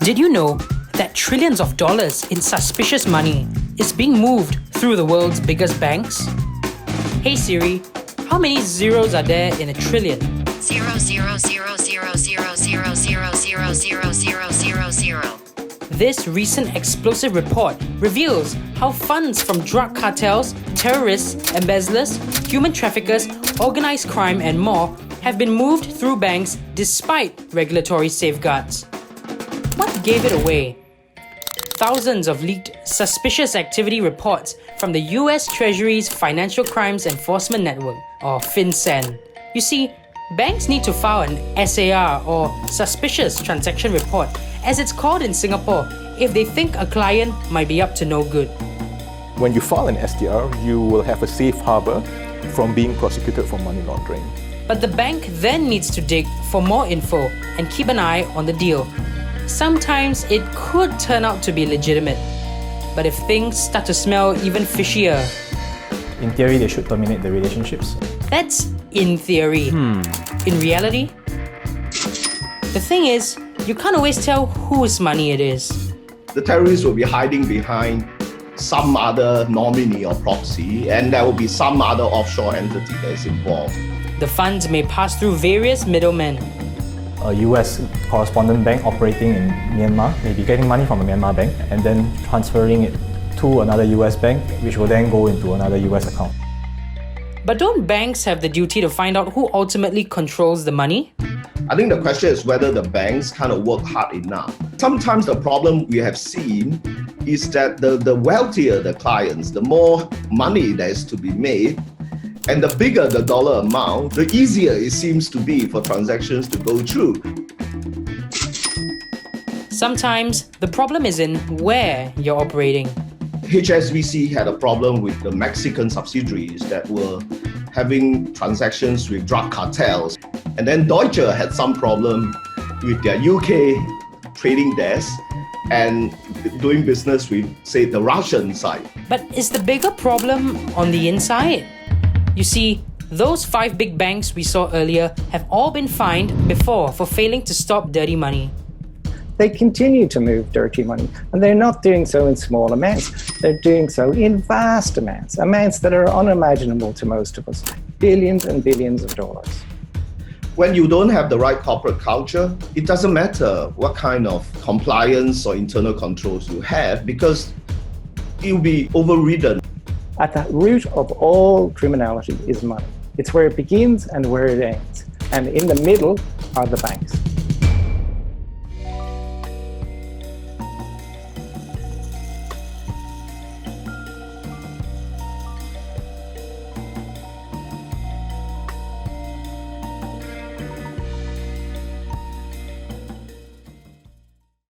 Did you know that trillions of dollars in suspicious money is being moved through the world's biggest banks? Hey Siri, how many zeros are there in a trillion? 0.00000000000. This recent explosive report reveals how funds from drug cartels, terrorists, embezzlers, human traffickers, organised crime and more have been moved through banks despite regulatory safeguards. What gave it away? Thousands of leaked suspicious activity reports from the US Treasury's Financial Crimes Enforcement Network, or FinCEN. You see, banks need to file an SAR, or Suspicious Transaction Report, as it's called in Singapore, if they think a client might be up to no good. When you file an STR, you will have a safe harbor from being prosecuted for money laundering. But the bank then needs to dig for more info and keep an eye on the deal. Sometimes it could turn out to be legitimate. But if things start to smell even fishier... In theory, they should terminate the relationships. That's in theory. In reality? The thing is, you can't always tell whose money it is. The terrorists will be hiding behind some other nominee or proxy, and there will be some other offshore entity that is involved. The funds may pass through various middlemen. A US correspondent bank operating in Myanmar may be getting money from a Myanmar bank and then transferring it to another US bank, which will then go into another US account. But don't banks have the duty to find out who ultimately controls the money? I think the question is whether the banks kind of work hard enough. Sometimes the problem we have seen is that the wealthier the clients, the more money there is to be made, and the bigger the dollar amount, the easier it seems to be for transactions to go through. Sometimes the problem is in where you're operating. HSBC had a problem with the Mexican subsidiaries that were having transactions with drug cartels. And then Deutsche had some problem with their UK trading desk and doing business with, say, the Russian side. But is the bigger problem on the inside? You see, those 5 big banks we saw earlier have all been fined before for failing to stop dirty money. They continue to move dirty money, and they're not doing so in small amounts. They're doing so in vast amounts that are unimaginable to most of us, billions and billions of dollars. When you don't have the right corporate culture, it doesn't matter what kind of compliance or internal controls you have, because you'll be overridden. At the root of all criminality is money. It's where it begins and where it ends. And in the middle are the banks.